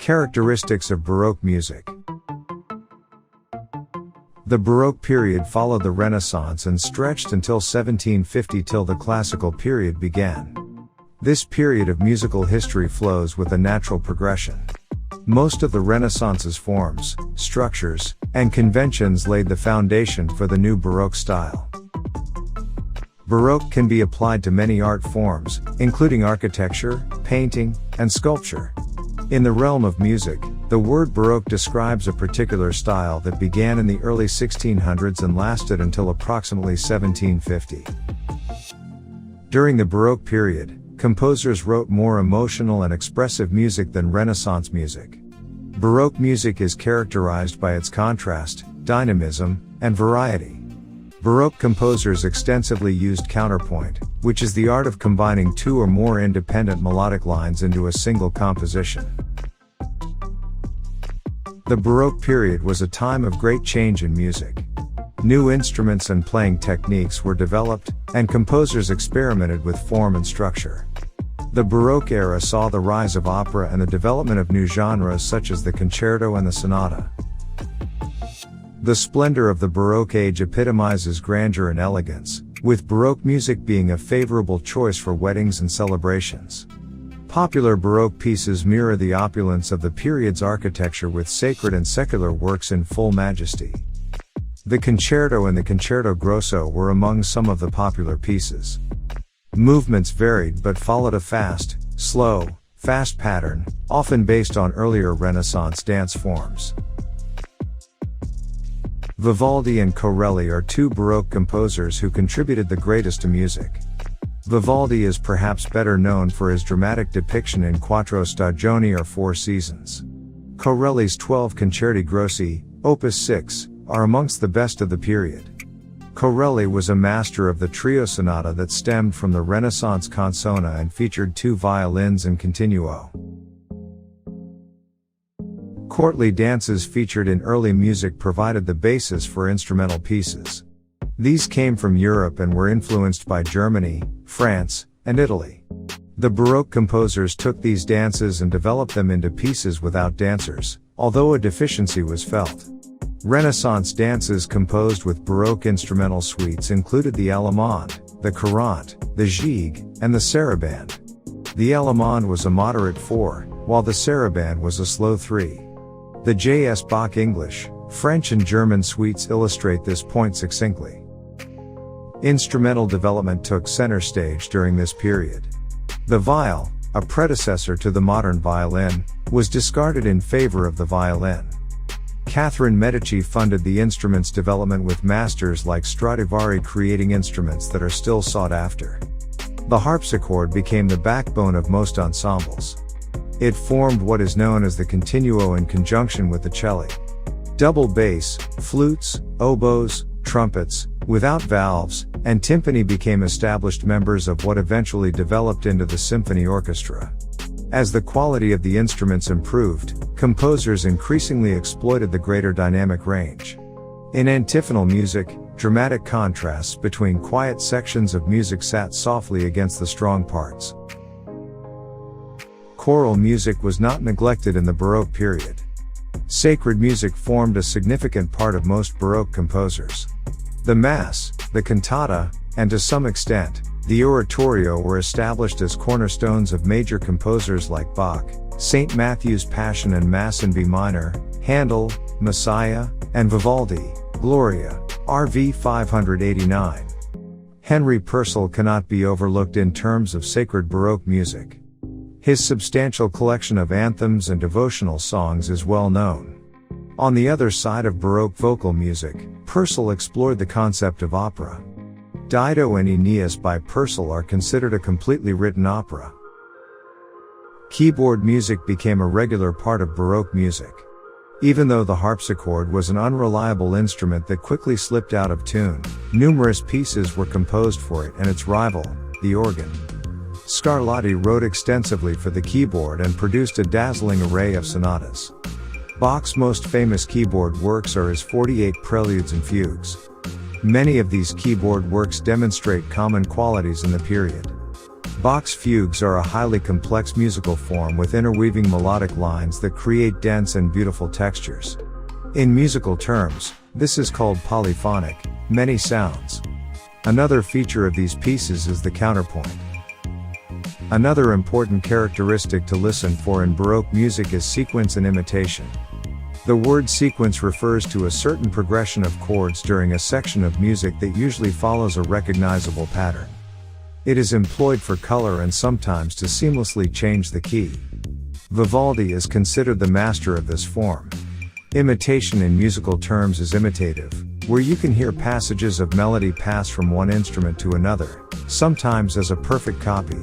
Characteristics of Baroque music. The Baroque period followed the Renaissance and stretched until 1750 till the Classical period began. This period of musical history flows with a natural progression. Most of the Renaissance's forms, structures, and conventions laid the foundation for the new Baroque style. Baroque can be applied to many art forms, including architecture, painting, and sculpture. In the realm of music, the word Baroque describes a particular style that began in the early 1600s and lasted until approximately 1750. During the Baroque period, composers wrote more emotional and expressive music than Renaissance music. Baroque music is characterized by its contrast, dynamism, and variety. Baroque composers extensively used counterpoint, which is the art of combining two or more independent melodic lines into a single composition. The Baroque period was a time of great change in music. New instruments and playing techniques were developed, and composers experimented with form and structure. The Baroque era saw the rise of opera and the development of new genres such as the concerto and the sonata. The splendor of the Baroque age epitomizes grandeur and elegance, with Baroque music being a favorable choice for weddings and celebrations. Popular Baroque pieces mirror the opulence of the period's architecture with sacred and secular works in full majesty. The concerto and the concerto grosso were among some of the popular pieces. Movements varied but followed a fast, slow, fast pattern, often based on earlier Renaissance dance forms. Vivaldi and Corelli are two Baroque composers who contributed the greatest to music. Vivaldi is perhaps better known for his dramatic depiction in Quattro Stagioni or Four Seasons. Corelli's 12 Concerti Grossi, Opus 6, are amongst the best of the period. Corelli was a master of the trio sonata that stemmed from the Renaissance canzona and featured two violins and continuo. Courtly dances featured in early music provided the basis for instrumental pieces. These came from Europe and were influenced by Germany, France, and Italy. The Baroque composers took these dances and developed them into pieces without dancers, although a deficiency was felt. Renaissance dances composed with Baroque instrumental suites included the allemande, the courante, the gigue, and the sarabande. The allemande was a moderate 4, while the sarabande was a slow 3. The J.S. Bach English, French and German suites illustrate this point succinctly. Instrumental development took center stage during this period. The viol, a predecessor to the modern violin, was discarded in favor of the violin. Catherine Medici funded the instrument's development with masters like Stradivari, creating instruments that are still sought after. The harpsichord became the backbone of most ensembles. It formed what is known as the continuo in conjunction with the cello. Double bass, flutes, oboes, trumpets, without valves, and timpani became established members of what eventually developed into the symphony orchestra. As the quality of the instruments improved, composers increasingly exploited the greater dynamic range. In antiphonal music, dramatic contrasts between quiet sections of music sat softly against the strong parts. Choral music was not neglected in the Baroque period. Sacred music formed a significant part of most Baroque composers. The Mass, the cantata, and to some extent, the oratorio were established as cornerstones of major composers like Bach, St. Matthew's Passion and Mass in B minor, Handel, Messiah, and Vivaldi, Gloria, RV 589. Henry Purcell cannot be overlooked in terms of sacred Baroque music. His substantial collection of anthems and devotional songs is well known. On the other side of Baroque vocal music, Purcell explored the concept of opera. Dido and Aeneas by Purcell are considered a completely written opera. Keyboard music became a regular part of Baroque music. Even though the harpsichord was an unreliable instrument that quickly slipped out of tune, numerous pieces were composed for it and its rival, the organ. Scarlatti wrote extensively for the keyboard and produced a dazzling array of sonatas. Bach's most famous keyboard works are his 48 preludes and fugues. Many of these keyboard works demonstrate common qualities in the period. Bach's fugues are a highly complex musical form with interweaving melodic lines that create dense and beautiful textures. In musical terms, this is called polyphonic, many sounds. Another feature of these pieces is the counterpoint. Another important characteristic to listen for in Baroque music is sequence and imitation. The word sequence refers to a certain progression of chords during a section of music that usually follows a recognizable pattern. It is employed for color and sometimes to seamlessly change the key. Vivaldi is considered the master of this form. Imitation in musical terms is imitative, where you can hear passages of melody pass from one instrument to another, sometimes as a perfect copy.